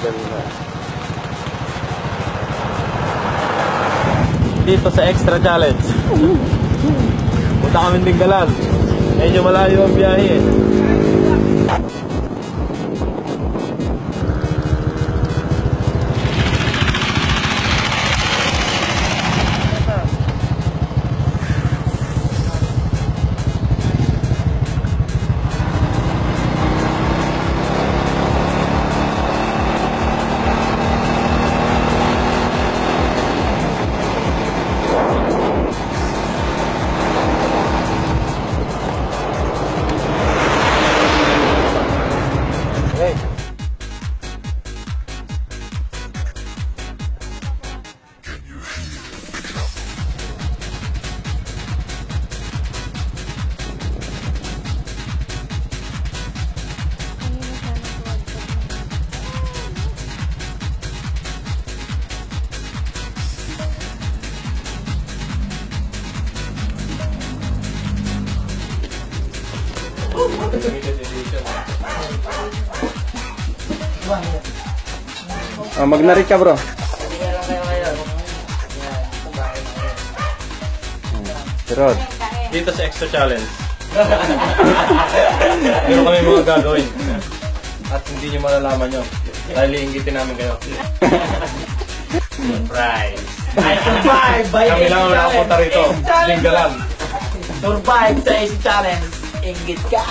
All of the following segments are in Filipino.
ganda. Dito sa Extra Challenge. Punta kami Tinggalan. Medyo malayo ang biyahe eh. Magnarik ka bro. Rod. Dito sa Extra Challenge. Meron kami mga gagawin. At hindi nyo malalaman nyo. Dahil iinggitin namin kayo. Surprise! I survive by Kami lang ang nakapunta rito. Tinggalan. Survive sa AC Challenge. Inggit ka.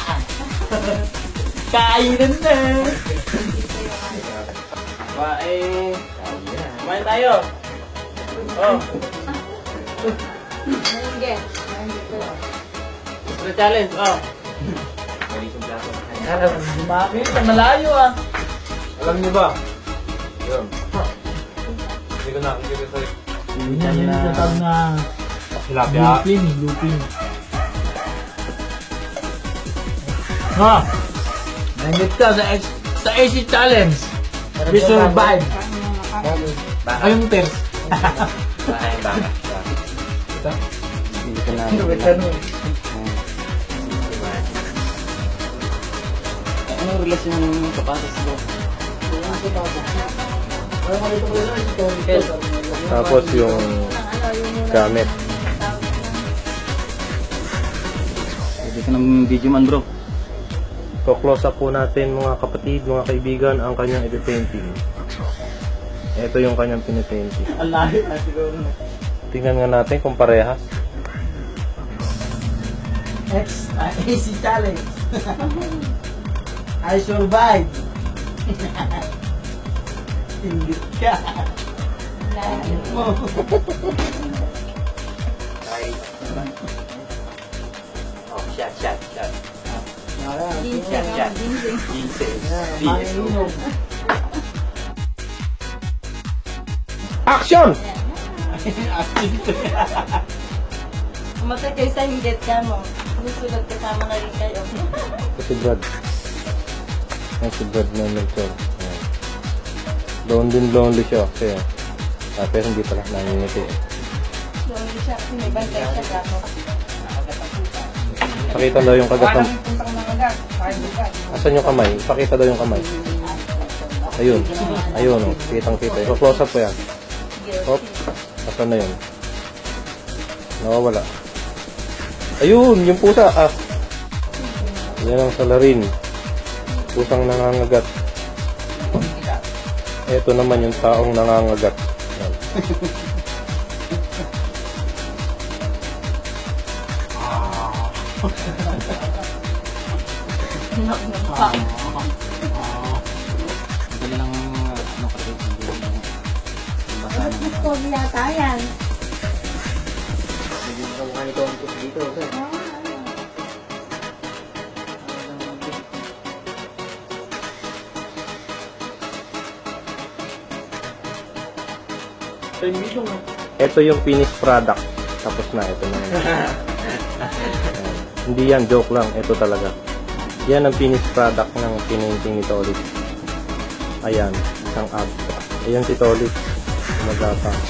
Kainan na. Kumain tayo. Oh. Extra Challenge. Oh. Bakit? Malayo ah. Alam niyo ba? Yun. Hindi ko nakikita sa'yo. Yan na Tilapia. looping. Ha? Nandit ka sa AC Challenge. We survive. Ayong ters. Baka. Hindi ko na. Anong relasyon ng kapatas mo? Tapos yung gamit. Pwede ka ng video man bro. So-close up po natin mga kapatid, mga kaibigan, ang kanyang ito-painting. Ito yung kanyang pinipainting. Alayo na siguro. Tingnan nga natin kung parehas. AC Challenge. I survive. Inggit ka. Oh, shot. Action! Matay kayo sa inggit ka mo. Susunod kasama na rin kayo. Si Brad. Ay, si Brad na mentor. Lonely siya. Kaya, pero hindi pala nangingiti. Doon siya, may bantay siya ka mo. Pakita daw yung kagat ng... Asan yung kamay? Pakita daw yung kamay. Ayun. Ayun, oh. Kitang-kita. I-close up ko yan. Hop. Asan na yun? Nawawala. Ayun, yung pusa. Ah. Yan ang salarin. Pusang nangangagat. Ito naman yung taong nangangagat. Yan. Dali lang ano kasi hindi Gusto yata yan. Hindi ko mukha nito ang dito. Ito yung finished product. Tapos na, ito na. Hindi yan, joke lang. Ito talaga. Yan ang finished product ng pinainting ni Tolit. Ayan, isang abstract. Ayan si Tolit. Magapang.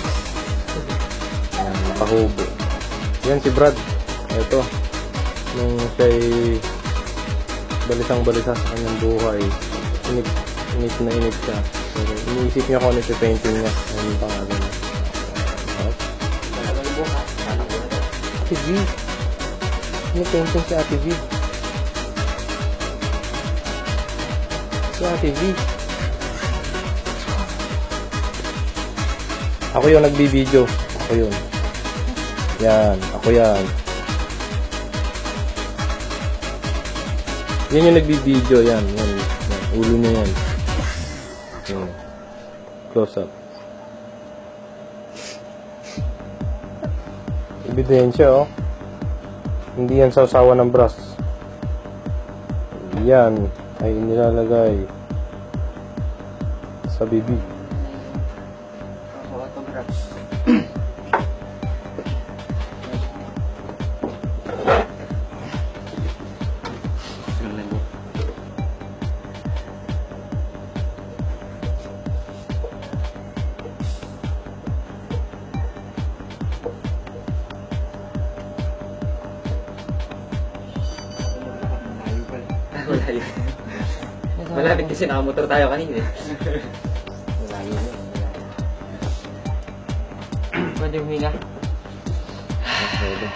Ayan, nakahubo. Yan si Brad. Ito. Nung siya'y balisang-balisa sa kanyang buhay. Inip na inip siya. Pero iniisip niya kung ano yung painting niya. Ano yung pangalan niya. Ate V. May painting si Ate V. Si Ate V. Ako yung nagbibideo. Ako yun. Yan. Ako yan. Yan yung nagbibideo. Yan. Yan. Ulo niya yan. Yan. Close up. Ebidensya, oh. Hindi yan sausawa ng brush. Yan ay nilalagay sa bibig. Wala yun. Malapit kasi nakamotor tayo kanina eh. Wala yun. Pwede huminga. Pwede.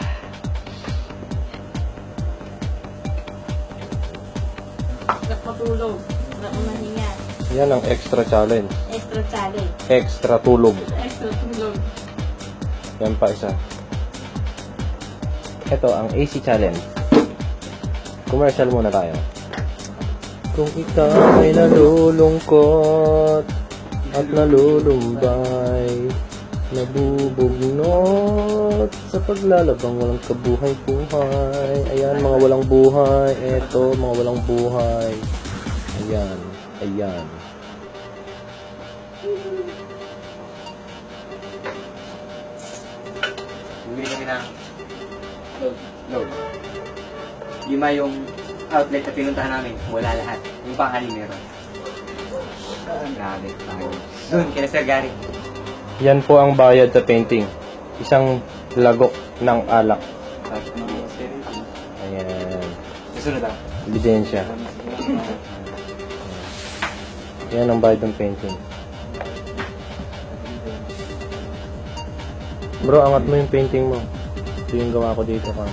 Nakatulog. Nakumahinga. Yan ang extra challenge. Extra challenge. Extra tulog. Extra tulog. Yan pa isa. Ito ang AC challenge. Commercial muna tayo. Kung ikaw ay nalulungkot at nalulumbay, nabubugnot sa paglalabang walang kabuhay-buhay. Ayan, mga walang buhay. Eto, mga walang buhay. Ayan, ayan. Bumili kami ng load. Lima yung outlet na pinuntahan namin. Wala lahat. Yung pang-anim meron. Grabe. Doon, kina Sir Gary. Yan po ang bayad sa painting. Isang lagok ng alak. Ayan. Susunod ah. Ebidensya. Yan ang bayad ng painting. Bro, angat mo yung painting mo. Ito yung gawa ko dito, Cam.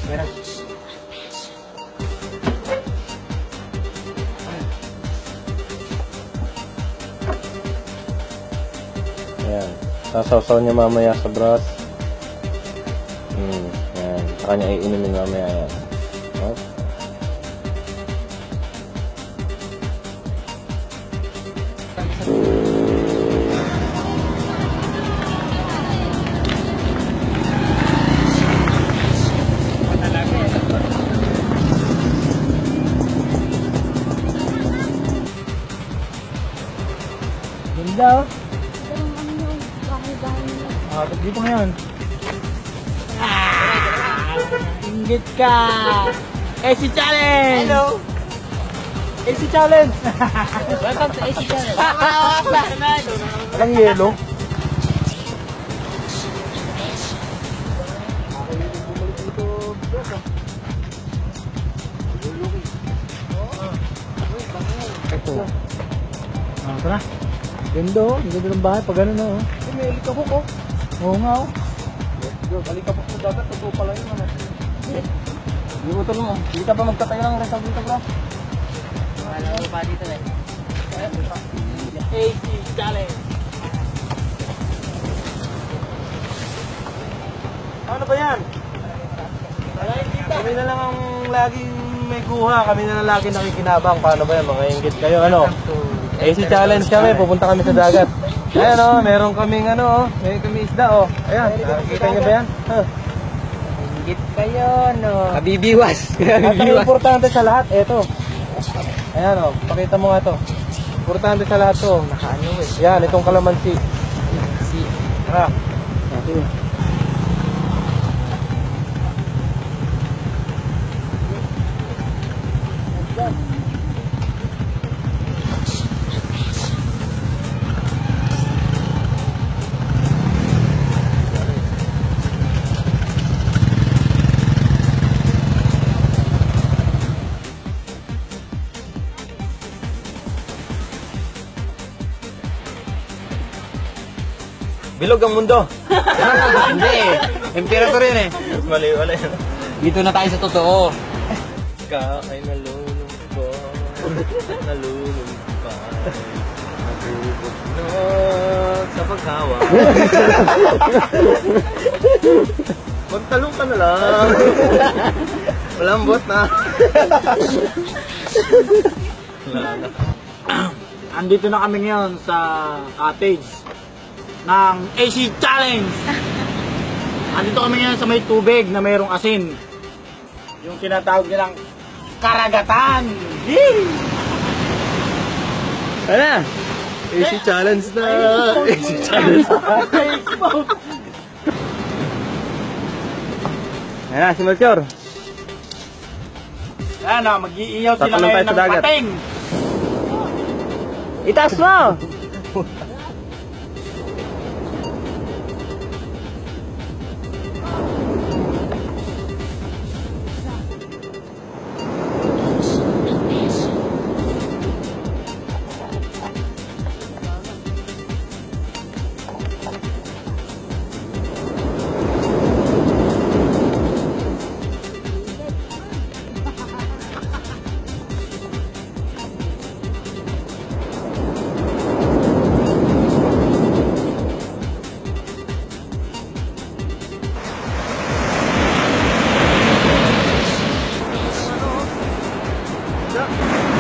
Meron. Ayan. Sasaw-saw niya mamaya sa brush. Ayan. Saka niya iinumin mamaya. Ayan. Oh. Ganda, oh. Dito ngayon. Ingit ka! AC Challenge! Hello! AC challenge! Welcome to AC Challenge. Walang yelo. Ito. Ito na. Ganda, oh. Ganda ng bahay. Pag ano na, oh. May alikabok, oh. Oo nga, oh. Alikabok mo dagat. Totoo pala yun, ano. Hindi mo tulong, oh. Hindi ka pa magtatayo ng restaurant dito, bro. Wala ko pa dito eh. AC Challenge! Ano ba yan? Kami na lang ang laging may kuha. Kami na lang laging nakikinabang. Paano ba yan? Mga inggit kayo. Ano? AC challenge kami. Pupunta kami sa dagat. Ayan, oh. Meron kaming ano, oh. May kami isda, oh. Ayan. Nakikita niyo ba yan? Huh. Ingit kayo, no? Kabibiwas! At ang importante sa lahat, eto. Ayan, oh. Pakita mo nga to. Importante sa lahat to. Nakaano eh. Yan, itong kalamansi. Tara. Sige. Bilog ang mundo. Hindi eh. Temperature yun eh. Mali. Dito na tayo sa totoo. Ka ay nalulungkot. Nalulungkot. Nabubuknot sa paghawa. Magtalong ka na lang. Malambot na. Andito na kami ngayon sa cottage ng AC Challenge. Andito kami ngayon sa may tubig na mayroong asin. Yung tinatawag nilang karagatan. Yee! Ano? AC challenge na. AC challenge. Ayan na, si Melchior. Yan o, mag-iiyaw sila Tatalon ngayon tayo sa ng dagat. pating. Itaas mo!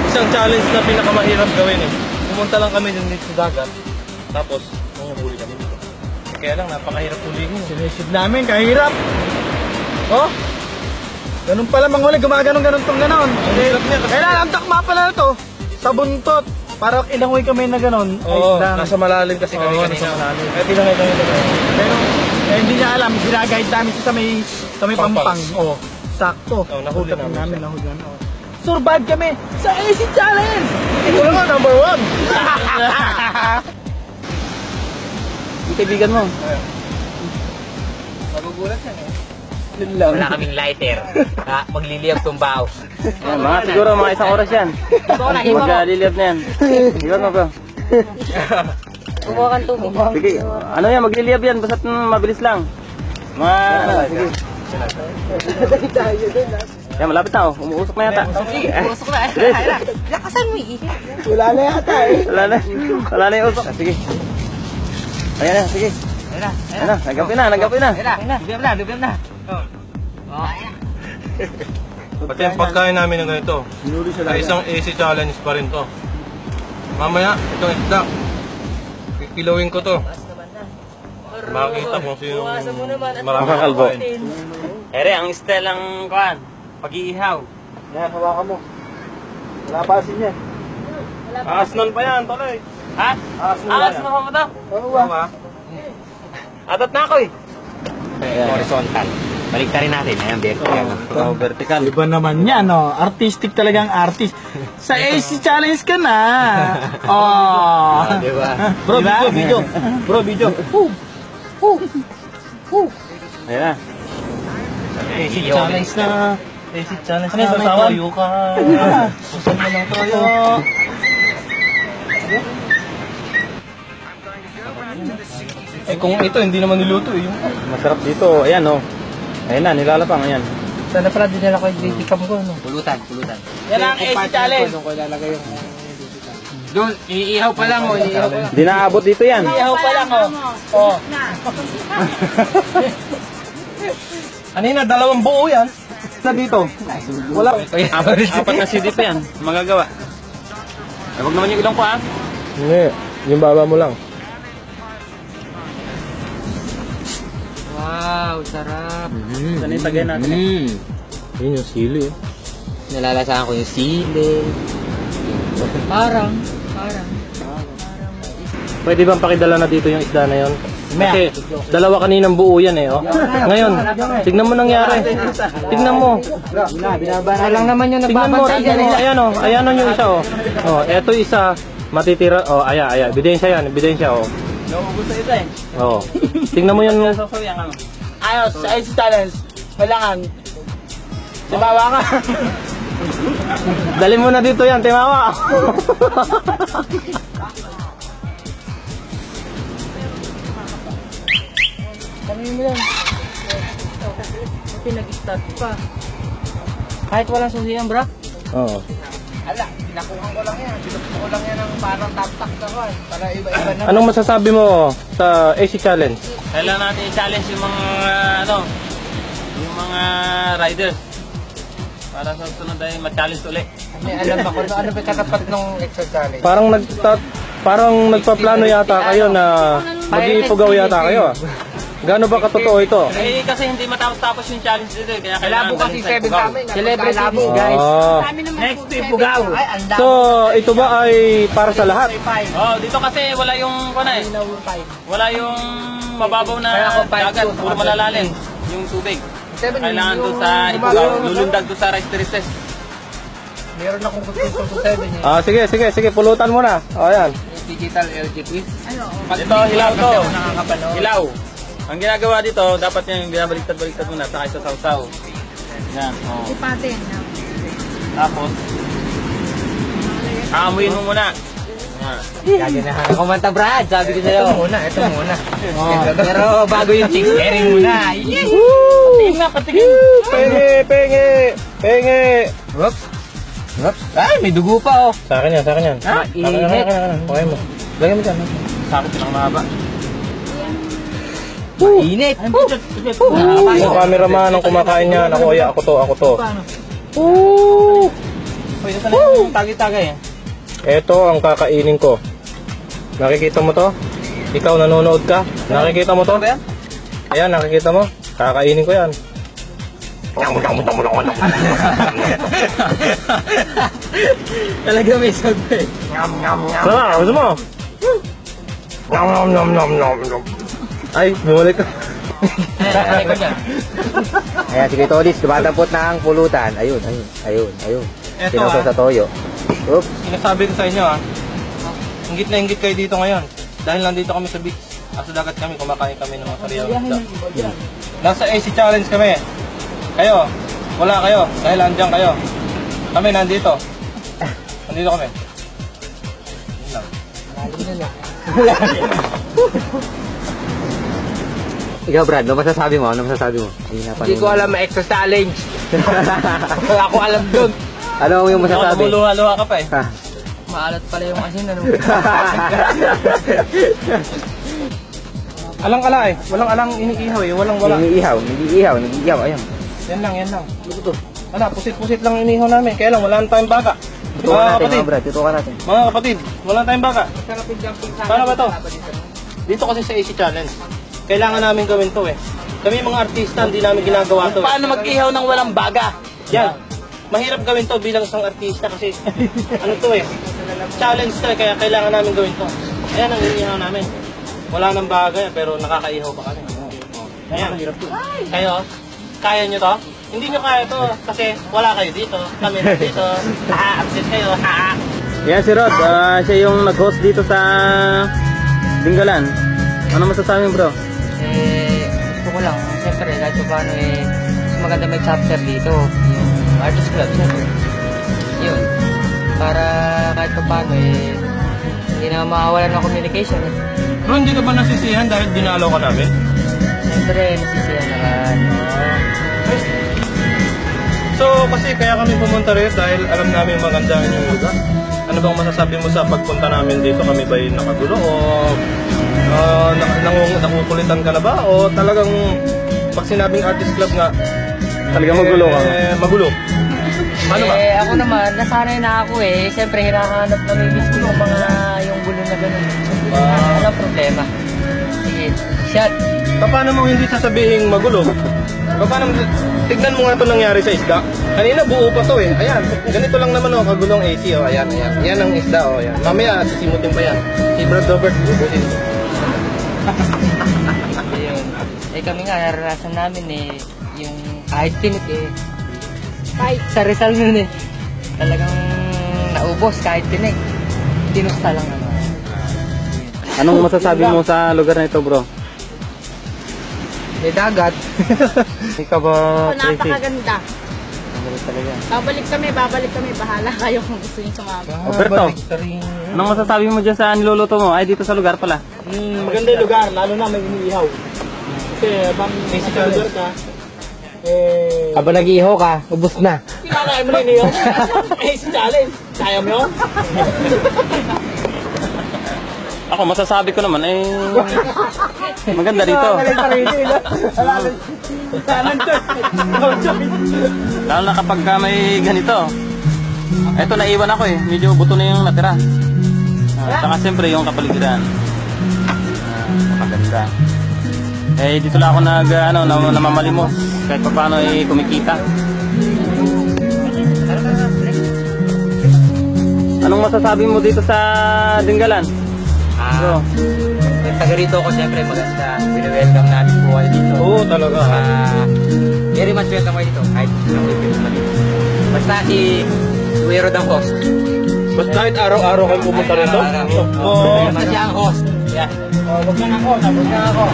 Isang challenge na pinakamahirap gawin eh. Pumunta lang kami dito sa dagat. Tapos, nangyahuli kami dito. Kaya lang, napakahirap hulihin. Sinisid namin, kahirap. Oh, ganun pala manghuli, gumaganon-ganon tong ganon. Ang hirap niya kasi... Kailangan ang takma pala ito sa buntot. Para ilangoy kami na ganon. Oo, lang. nasa malalim kasi kami Oo, kanina. nasa malalim. Kaya pinangay kami dito. Pero hindi niya alam, ginagahid namin siya sa may Pampang. pampang. Oh, sakto. Oh, nahuli Punta namin siya. nahuli namin. Oh. Survive kami sa AC Challenge! Ito naman, number 1! Yung kaibigan mo. Magugulat yan eh. Wala kaming lighter. Magliliyab tumbao. Yan, mga siguro mga isang oras yan. Magliliyab na yan. Iwan mo bro. Kumuha kang tubig. Sige, ano yan, magliliyab yan, basta mabilis lang. Sige. Yan, malapit na oh, umuusok na yata. Usok na. Lakasan mo eh. Wala na yata eh. Wala na yung usok. Sige. Ayan na, sige. Ano, nagapi na. Lubim na. Pati ang pagkain namin ng ganito, ay isang AC challenge pa rin to. Mamaya, itong isda, kikilawin ko to. Makikita kung sino marami Makakalbo. kakain. Ere, ang style ang kuhan. Pag-iihaw. Yan, hawakan mo. Wala pa asin yan. Aasnan pa yan, tuloy. Ha? Aas mo mo to? Oo ba? Atat na ako eh. Horizontal. Baliktarin natin. Ayan, vertical. Vertical. Iba naman yan, no? Artistic talagang artist. Sa AC Challenge ka na. Oh. Diba? Bro, video. Bro, video. Ayan na. AC challenge na. AC challenge Ano yung sasawan? Toyo ka. Susan mo ng toyo. Eh kung ito, hindi naman niluto eh. Masarap dito. Ayan oh. Ayan na, nilalapang. Ayan. Sana pala dinala ko yung baby cam ko, no? Pulutan. Yan ang AC Challenge. Doon, iniihaw pa lang, oh. Iniihaw pa lang. Hindi naabot dito yan. Iyaw pa lang, oh. Oh. Kanina, dalawang buo yan. Na dito. Wala. Apat na CD pa yan. Magagawa. Huwag naman yung ilong ko ah. Hindi. Yung baba mo lang. Wow, sarap. Saan yung tagay natin eh? Yun yung sili eh. Nalalasahan ko yung sili. Parang. Pwede bang pakidala na dito yung isda na yun? Kasi dalawa kaninang buo yan eh. Oh. Ngayon, tignan mo nangyari. Tignan mo. Binabasa lang naman yung Tignan mo, nagbabantay tignan mo. dyan eh. Ayan oh. Ayan oh yung isa oh. Oh, eto isa. Matitira. Oh, aya. Ebidensya yan. Ebidensya oh. Naubos na ito eh. Oh. Tignan mo yan. Ayos, sa AC Challenge. Kailangan. Sibawa ka. Dali mo na dito yan. Timawa. Tanungin mo yan. Pinag-start pa. Kahit walang susi yan, bro. Oo. Ala, pinakuhan ko lang yan. Pinukto ko lang yan ng parang tatak na ko. Para iba-iba na. Anong masasabi mo sa AC Challenge? Kailangan natin i-challenge yung mga yung mga riders. Para sa sunod ay ma-challenge ulit. May alam ba kung ano ba katapat ng extra challenge? Parang nagpaplano yata kayo na mag-iipugaw yata kayo. Gaano ba katotoo ito? Eh kasi hindi matapos-tapos yung challenge dito eh. Kaya Labo kailangan kasi galing sa 7 Pugaw. kami. Celebrity guys. Ah. Kami naman Next po, to seven. Pugaw. Ay, ang So, ito ba ay para sa lahat? Oh, dito kasi wala yung wala yung mababaw na Kaya ako five dagat, to, puro malalalim yung tubig. 7 Kailangan doon sa Ipugaw, lulundag doon sa rice terraces. Meron akong gusto sa 7 eh. Ah, sige, pulutan mo na. O, ayan. Digital LG quiz. Ito, hilaw to. Nakakapanood. Hilaw. Ang ginagawa dito, dapat yung binabaliktad-baliktad muna, saka sa sausaw. Yan, oh. Ipatin. Tapos, aamuin mo muna. Yan. Gaganahan ako manta, Brad. Sabi ko sa'yo. Ito muna. Pero bago yung chicks, sharing muna. Patingin nga, patingin. Penge! Whoops. Ay, may dugo pa oh. Sa akin yan. Ha? Init. Okay mo. Lagyan mo dyan. Sakit lang mahaba. Init. Yung cameraman ang kumakain niyan. Ako to. Pwede ka lang yung tagay-tagay. Ito ang kakainin ko. Nakikita mo to? Ikaw nanonood ka? Nakikita mo to? Ayan, nakikita mo? Kakainin ko yan. Talaga may sabi. Sana, gusto mo? Ay, bumalik ka. Ayan, sige Tolis, tumatapot na ang pulutan. Ayun. Eto Pinasok sa toyo. Oops. Sinasabi ko sa inyo inggit na inggit kayo dito ngayon. Dahil nandito kami sa beach. Sa dagat kami, kumakain kami ng mga sariwang isda. Nasa AC Challenge kami. Kayo, wala kayo. Dahil andyan kayo. Kami nandito. Nandito kami. Yun lang. Ikaw Brad, ano masasabi mo? Hindi ko alam ang extra challenge. Wala ko alam dun. Ano yung masasabi? Luha-luha ka pa eh. Ha? Maalat pala yung asin. Ano? Alang-ala eh. Walang-alang iniihaw eh. Walang-wala. Nag-iihaw. Ayan. Yan lang. Ala, pusit-pusit lang inihaw namin. Kaya lang, wala na tayong baka. Tutukan natin mga Brad, tutukan natin. Mga kapatid, wala na tayong baka. Paano ba to? Dito kasi sa AC Challenge. Kailangan namin gawin to eh. Kami mga artista, hindi namin ginagawa to. Paano mag-ihaw ng walang baga? Yan. Mahirap gawin to bilang isang artista kasi ano to eh. Challenge to eh, kaya kailangan namin gawin to. Ayan ang inihaw namin. Wala nang bagay pero nakakaihaw pa kami. Ayan. Kayo, kaya nyo to? Hindi nyo kaya to kasi wala kayo dito. Kami na dito. Absent kayo. Yan si Rod. Siya yung nag-host dito sa Dingalan. Ano masasabi mo, bro? Gusto ko lang, siyempre, kahit pa paano mas maganda may chapter dito. Yung Artist Club, siyempre. Yun. Para kahit pa paano hindi na mawawalan ng communication. Bro, hindi ka ba nasisihan dahil dinalaw ka namin? Siyempre, nasisiyan naman. So, kasi kaya kami pumunta rin dahil alam namin maganda yung lugar. Ano bang masasabi mo sa pagpunta namin dito? Kami ba'y nakagulo o nakukulitan ka na ba? O talagang pag sinabing artist club nga, Talagang magulo ka. Magulo. Paano ba? Ako naman, nasanay na ako Siyempre, hinahanap na may gusto yung mga yung gulo na gano'n. Walang problema. Sige, shot. Paano mo hindi sasabihin magulo? Paano tignan mo nga ito nangyari sa isda. Kanina buo pa to eh. Ayan, ganito lang naman kagulong AC Ayan. Yan ang isda Ayan. Mamaya sisimutin pa yan. Si Brad Robert bubutin. Ayun. Kami nga, naranasan namin yung kahit pinit kahit sa Rizal nun talagang naubos kahit pinit. Tinusta lang naman. Anong masasabi mo sa lugar na ito, bro? May dagat. Ikaw ba, Tracy? Napakaganda. Talaga. Babalik kami. Bahala kayo kung gusto nyo sumama. Alberto, anong masasabi mo dyan sa niluluto mo? Ay, dito sa lugar pala. Maganda yung lugar, lalo na may iniihaw. Siyempre, abang AC nakasalugar ka, Aba nag-iho ka, ubos na. kinakain mo rin yun. AC challenge. Kaya mo yun? Ako, masasabi ko naman, maganda rito. Lalo na kapag may ganito. Eto, naiwan ako medyo buto na yung natira. Saka siyempre yung kapaligiran. Maganda. Dito lang ako namamalimos. Kahit pa paano kumikita. Anong masasabi mo dito sa Dingalan? Yung taga rito ko siyempre maganda. Welcome namin po kayo dito. Oo, talaga. Very much welcome kayo dito. Kahit basta i-wero ng host. Basta kahit araw-araw kayo pumunta rito? Basta siya ang host. Yeah. Huwag na ako, huwag na ako.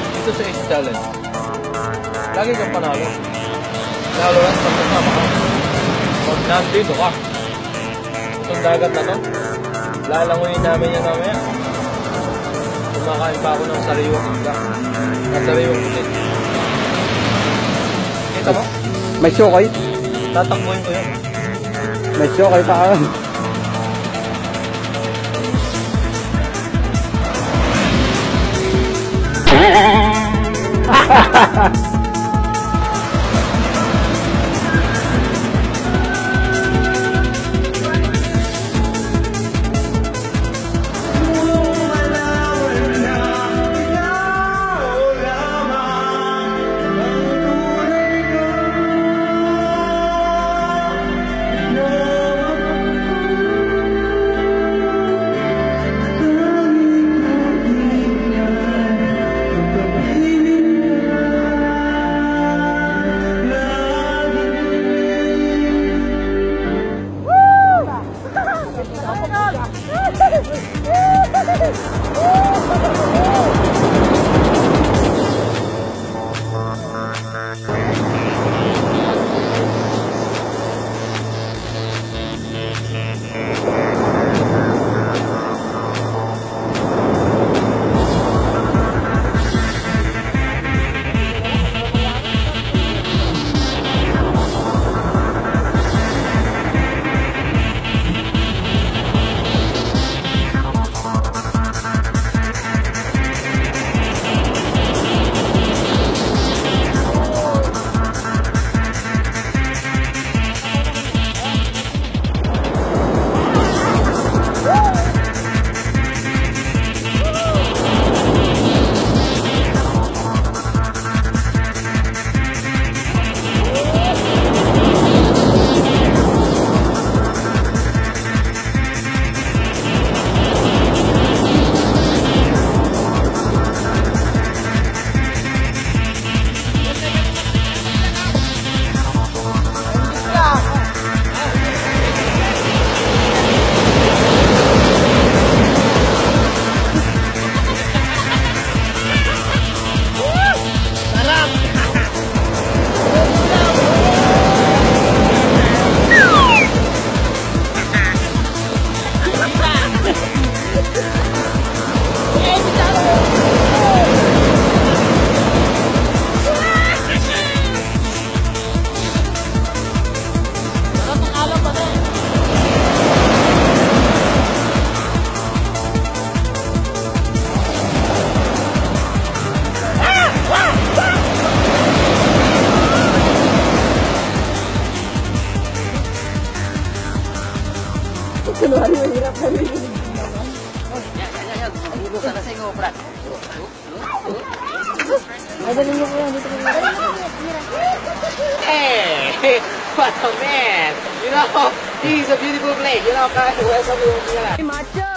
Dito sa AC Challenge, lagi kang panalo. Lalo lang pag kasama ka. Pag nandito ka, itong dagat na to, lalanguyin namin yan mamaya. Kumakain pa ako ng sariwang isda. At sariwang pusit. Kita mo? May shokoy. Tatakbuhin ko yun. May shokoy pa. Hey, what a man! You know, he's a beautiful place. You know, guys, welcome to Dingalan. Macho!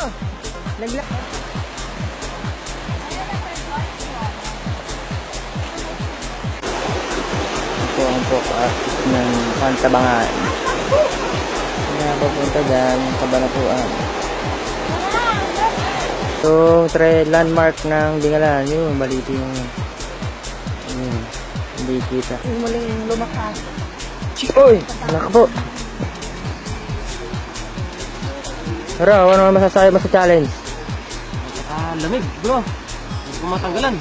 Ito ang artist ng Pantabangan. Kaya papunta dyan, Kabanatuan. So, landmark ng Dingalan. Yun, balito yung Hindi kita. Yung muling lumakas. Uy! Anak po. Pero, ano naman masasabi mo sa challenge? Lamig, bro. Hindi ko matanggalan.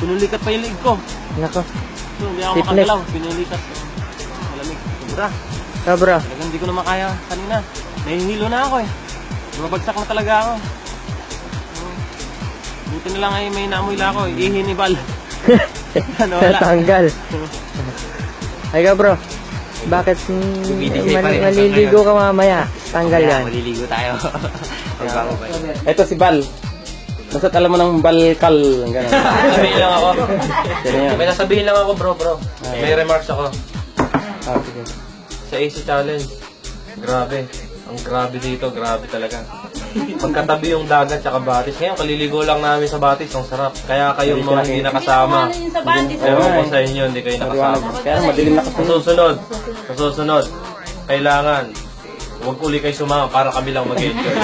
Pinulikat pa yung leg ko. Nako. So, hindi ako Fitness. makagalaw. Pinulikat. Malamig. Sobra. Sobra. Talagang hindi ko na makaya kanina. Nahihilo na ako eh. Bumabagsak na talaga ako. Buti na lang ay may naamoy lang ako. Ihinibal. Ano, wala. Natanggal. Ay ka bro. Bakit maliligo ka mamaya? Tanggal yan. Maliligo tayo. Ito si Bal. Basta't alam mo ng balkal. Ganun. Sabihin lang ako. May nasabihin lang ako bro. May remarks ako. Sige. Sa AC Challenge. Grabe. Ang grabe dito. Grabe talaga. Pagkatabi yung dagat tsaka batis. Ngayon, kaliligo lang namin sa batis. Ang sarap. Kaya kayong mga hindi nakasama. Ano yun sa bandit? Ewan ko sa inyo, hindi kayo nakasama. Kaya madilim na kasi. Sa susunod, kailangan huwag uli kayo sumama para kami lang mag-enjoy.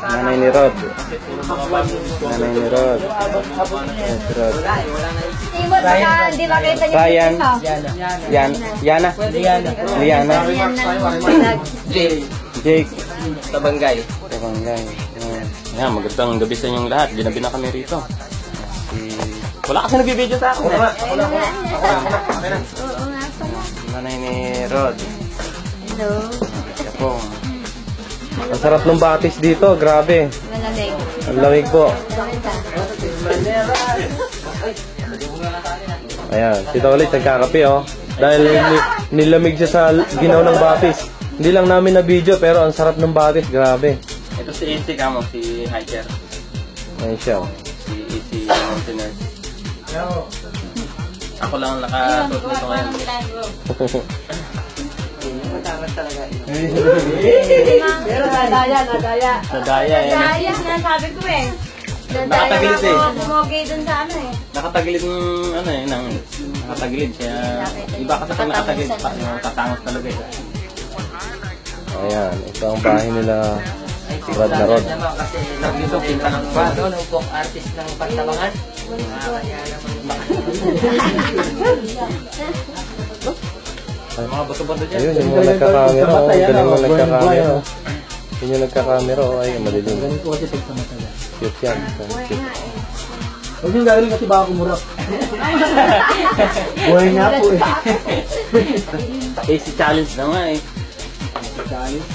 Nanay ni Rod. Nanay ni Rod. Yes, Rod. Timot, baka hindi makita niyo Ryan. Yana. Liana. Liana. Yan na. Jake. Tabanggay. Tabanggay. Yan, magandang gabi sa inyong lahat. Ginabi na kami rito. Wala kasi nagbibideo sa akin. Oo nga, sama. Nanay ni Rod. Hello. Yapong. Ang sarap ng batis dito, grabe. Malamig. Ang lamig po. Ayan, Tito ulit nagkakape oh. Dahil nilamig siya sa ginaw ng batis. Hindi lang namin na video pero ang sarap ng batis, grabe. Ito si AC Kamo, si hiker. Ayan siya. Si AC Mountaineer. Ako lang ang nakatuot nito ngayon. Pero nadaya. Nadaya eh. Nadaya nga sabi ko eh. Nakatagilid eh. Sumogay dun sa ano eh. Nakatagilid ng ano eh, nakatagilid. Kaya iba kasi pag nakatagilid, tatangos talaga eh. Ayan, ito ang bahay nila Rod na Rod. Naman kasi dito kita ng ng pong artist ng Pantabangan. Mga bato-bato dyan. Ayun, yung mga nagkakamera oh. Galing mo nagkakamera. Yun yung nagkakamera oh. Ay, madilim. Cute yan. Cute. Huwag yung gagawin kasi baka kumurap. Buhay nga po eh. AC challenge na nga eh. Challenge.